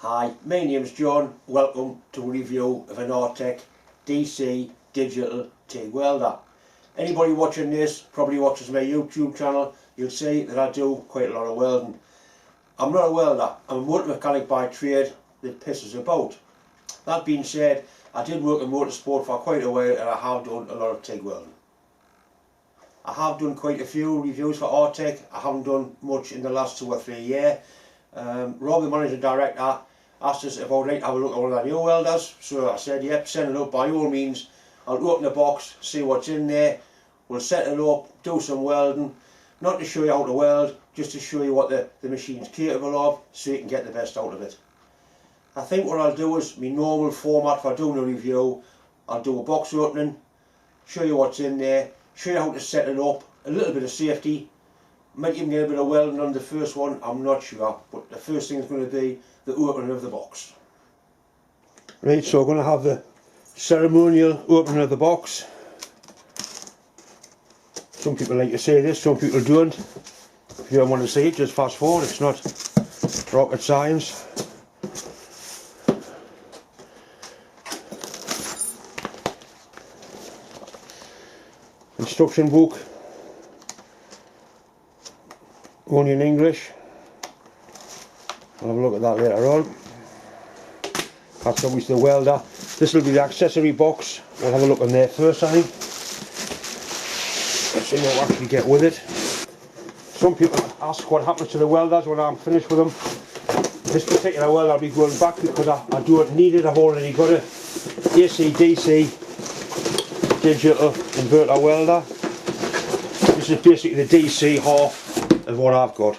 Hi, my name's John. Welcome to a review of an Artec DC digital TIG welder. Anybody watching this probably watches my YouTube channel. You'll see that I do quite a lot of welding. I'm not a welder, I'm a motor mechanic by trade that pisses about. That being said, I did work in motorsport for quite a while and I have done a lot of TIG welding. I have done quite a few reviews for Artec. I haven't done much in the last 2 or 3 years. Rob, the managing director, asked us if I would like to have a look at one of the new welders, so I said yep, send it up by all means. I'll open the box, see what's in there, we'll set it up, do some welding, not to show you how to weld, just to show you what the machine's capable of, so you can get the best out of it. I think what I'll do is, my normal format for doing a review, I'll do a box opening, show you what's in there, show you how to set it up, a little bit of safety, might even get a bit of welding on the first one, I'm not sure, but the first thing is going to be the opening of the box. Right, so we're going to have the ceremonial opening of the box. Some people like to say this, some people don't. If you don't want to see it, just fast forward, it's not rocket science. Instruction book, only in English. I'll have a look at that later on. That's obviously the welder. This will be the accessory box. We'll have a look on there first, I think. Let's see what we actually get with it. Some people ask what happens to the welders when I'm finished with them. This particular welder I'll be going back because I don't need it. I've already got a AC DC digital inverter welder. This is basically the DC half of what I've got.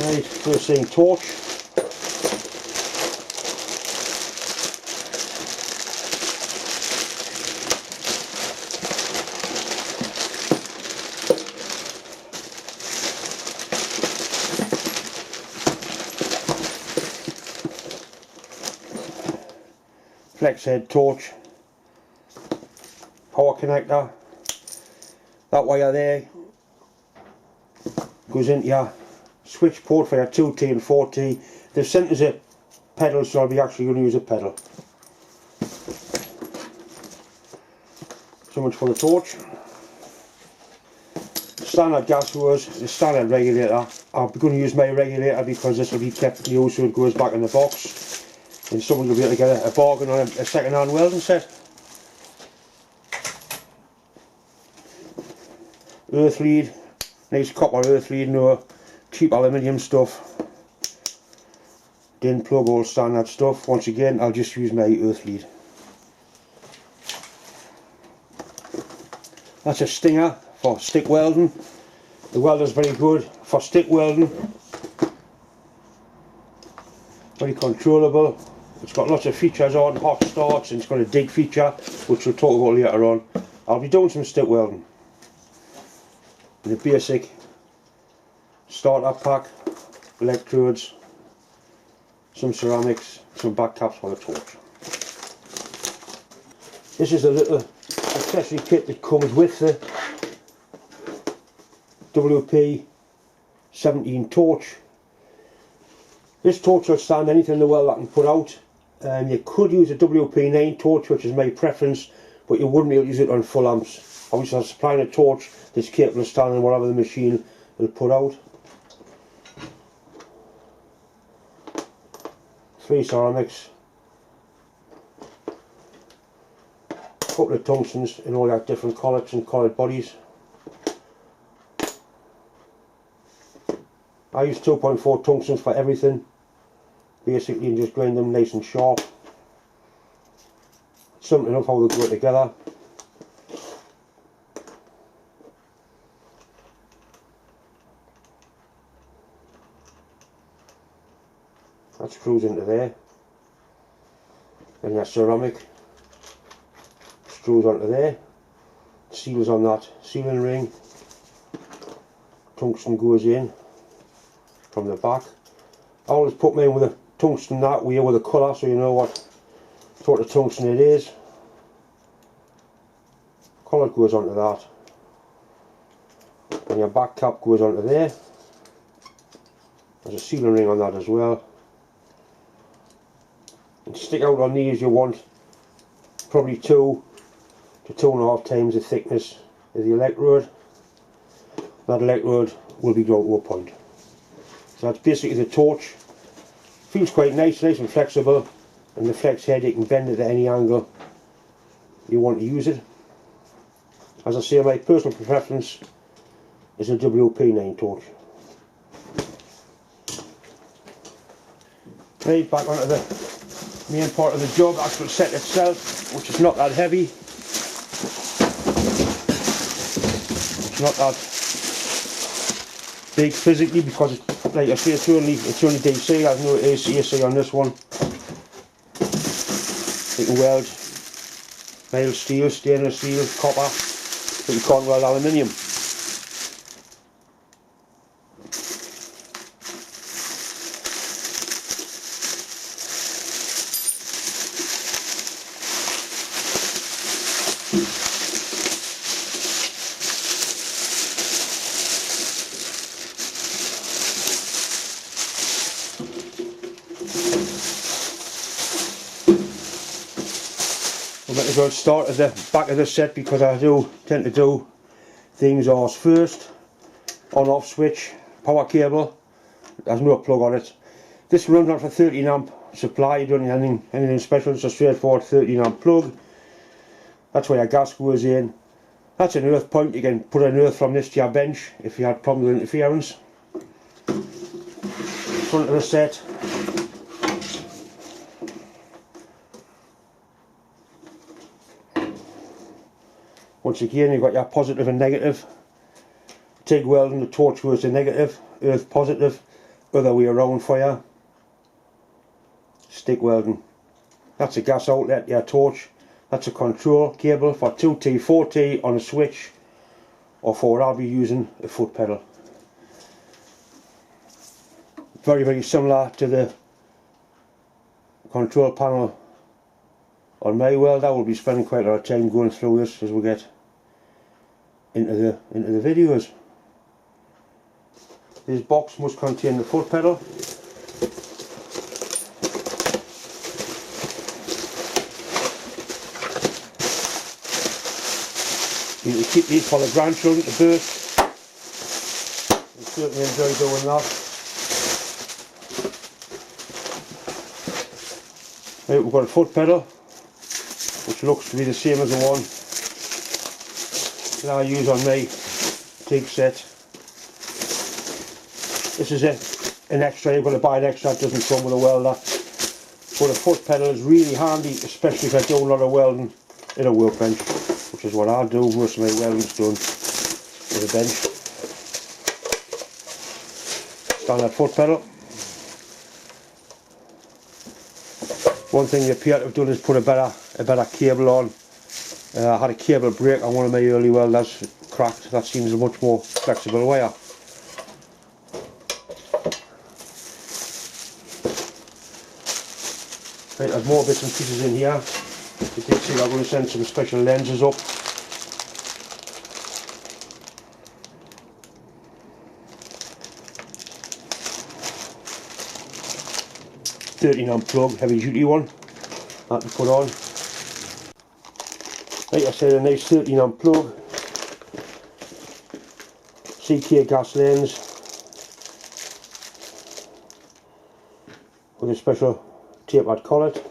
Right, first thing, torch. Flex head torch. Power connector. That wire there goes into your switch port for your 2T and 4T. They've sent us a pedal, so I'll be actually going to use a pedal. So much for the torch. Standard gas hose, the standard regulator. I'm going to use my regulator because this will be kept new, so it goes back in the box. And someone will be able to get a bargain on a second-hand welding set. Earth lead, nice copper earth lead, no cheap aluminium stuff. Didn't plug, all standard stuff. Once again, I'll just use my earth lead. That's a stinger for stick welding. The welder's very good for stick welding. Very controllable. It's got lots of features on, hot starts, and it's got a dig feature, which we'll talk about later on. I'll be doing some stick welding. The basic starter pack, electrodes, some ceramics, some back caps for the torch. This is a little accessory kit that comes with the WP17 torch. This torch will stand anything the welder can put out. You could use a WP9 torch, which is my preference, but you wouldn't be able to use it on full amps. Obviously I'm supplying a torch that's capable of standing whatever the machine will put out. 3 ceramics, a couple of tungstens in all their different collets and coloured bodies. I use 2.4 tungstens for everything, basically, and just grind them nice and sharp. Simple enough how they go together. That screws into there, and your ceramic screws onto there, seals on that sealing ring, tungsten goes in from the back. I always put mine with a tungsten that way with a colour, so you know what sort of tungsten it is. Colour goes onto that, and your back cap goes onto there. There's a sealing ring on that as well. And to stick out on these you want probably 2 to 2.5 times the thickness of the electrode. That electrode will be drawn to a point. So that's basically the torch. Feels quite nice and flexible, and the flex head, you can bend it at any angle you want to use it. As I say, my personal preference is a WP9 torch. Right, back onto the main part of the job, the actual set itself, which is not that heavy. It's not that big physically, because it's, like I say, it's only DC. There's no AC on this one. You can weld mild steel, stainless steel, copper, but you can't weld aluminium. I might as well start at the back of the set, because I do tend to do things arse first. On off switch, power cable, there's no plug on it. This runs on for 13 amp supply. You don't need anything special, it's a straightforward 13 amp plug. That's where your gas goes in. That's an earth point. You can put an earth from this to your bench if you had problems with interference. Front of the set. Once again, you've got your positive and negative. TIG welding, the torch goes to negative, earth positive, other way around for you. Stick welding. That's a gas outlet, your torch. That's a control cable for 2T, 4T on a switch, or for what I'll be using, a foot pedal. Very, very similar to the control panel on my welder. We'll be spending quite a lot of time going through this as we get into the videos. This box must contain the foot pedal. You can keep these for the grandchildren to burst. I certainly enjoy doing that. Right, we've got a foot pedal, which looks to be the same as the one that I use on my TIG set. This is an extra. You've got to buy an extra, it doesn't come with a welder. But a foot pedal is really handy, especially if I do a lot of welding in a workbench, which is what I do. Most of my welding's done with a bench. Standard foot pedal. One thing they appear to have done is put a better cable on. I had a cable break on one of my early welders, cracked. That seems a much more flexible wire. Right, there's more bits and pieces in here. You can see I'm going to send some special lenses up. .30 amp plug, heavy duty one, that to put on. Like I said, a nice 13 amp plug, CK gas lens with a special tapered collet.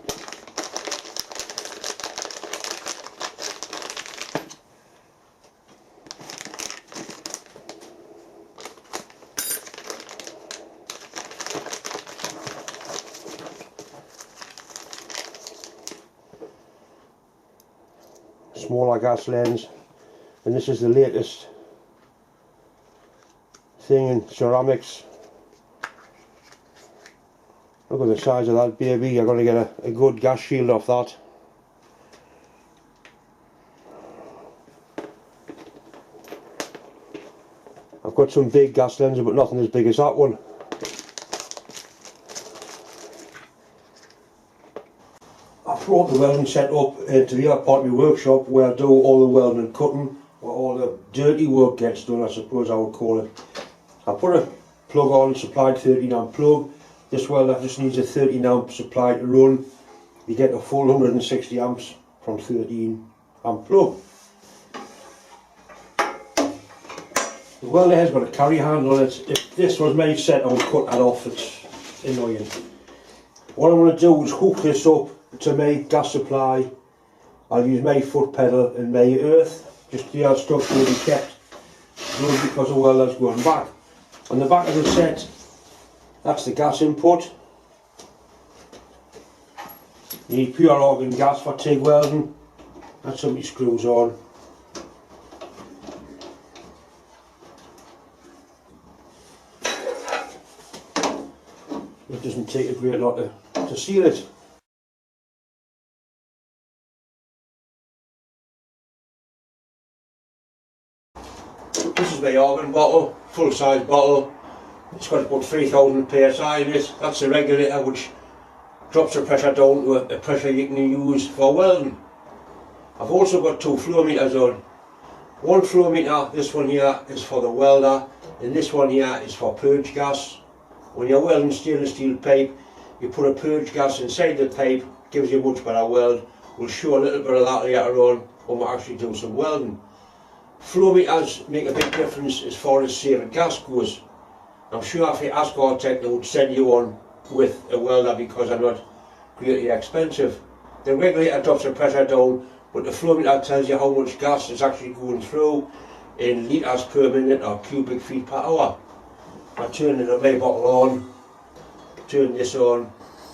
Smaller gas lens, and this is the latest thing in ceramics. Look at the size of that baby. You're going to get a good gas shield off that. I've got some big gas lenses, but nothing as big as that one. I've brought the welding set up to the other part of my workshop where I do all the welding and cutting, where all the dirty work gets done, I suppose I would call it. I put a plug on, supplied 13 amp plug. This welder just needs a 13 amp supply to run. You get a full 160 amps from 13 amp plug. The welder has got a carry handle on it. If this was made set, I would cut that off. It's annoying. What I'm going to do is hook this up to my gas supply. I'll use my foot pedal and my earth. Just the old stuff will be kept good because the welder's going back. On the back of the set, that's the gas input. You need pure argon gas for TIG welding. That's something screws on. It doesn't take a great lot to seal it. This is my argon bottle, full size bottle. It's got about 3000 psi in it. That's the regulator which drops the pressure down to a pressure you can use for welding. I've also got two flow meters on. One flow meter, this one here, is for the welder, and this one here is for purge gas. When you're welding stainless steel pipe, you put a purge gas inside the pipe, gives you a much better weld. We'll show a little bit of that later on when we actually do some welding. Flow meters make a big difference as far as saving gas goes. I'm sure if you ask our tech, they would send you one with a welder because they're not greatly expensive. The regulator drops the pressure down, but the flow meter tells you how much gas is actually going through in litres per minute or cubic feet per hour. I turn the my bottle on, turn this on,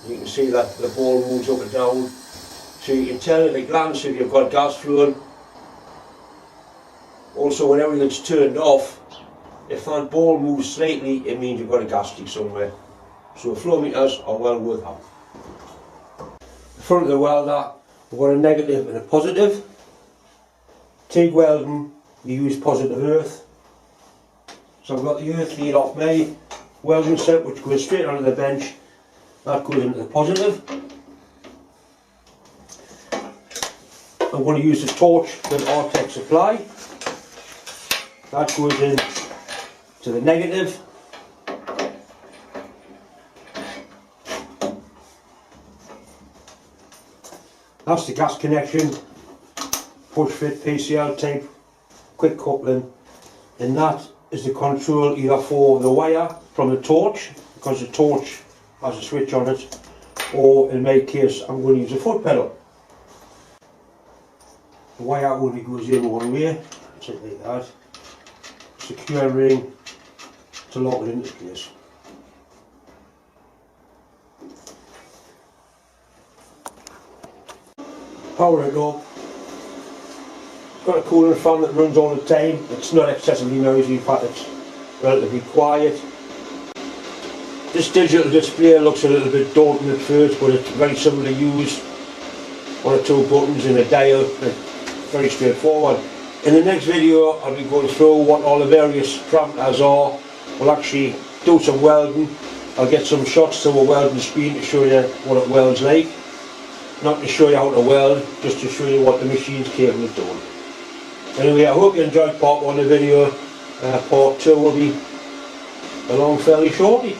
you can see that the ball moves up and down, so you can tell at a glance if you've got gas flowing. Also, when everything's turned off, if that ball moves slightly, it means you've got a gas leak somewhere. So flow meters are well worth having. The front of the welder, we've got a negative and a positive. TIG welding, we use positive earth. So I've got the earth lead off my welding set which goes straight onto the bench. That goes into the positive. I'm going to use the torch that our tech supply. That goes in to the negative. That's the gas connection, push fit PCL type, quick coupling, and that is the control either for the wire from the torch, because the torch has a switch on it, or in my case I'm going to use a foot pedal. The wire only goes in one way, just like that. Secure ring to lock it into place. Power it up. It's got a cooling fan that runs all the time. It's not excessively noisy, in fact it's relatively quiet. This digital display looks a little bit daunting at first, but it's very simple to use. One or two buttons and a dial, very straightforward. In the next video I'll be going through what all the various parameters are. We'll actually do some welding. I'll get some shots to a welding screen to show you what it welds like. Not to show you how to weld, just to show you what the machine's capable of doing. Anyway, I hope you enjoyed part 1 of the video. Part 2 will be along fairly shortly.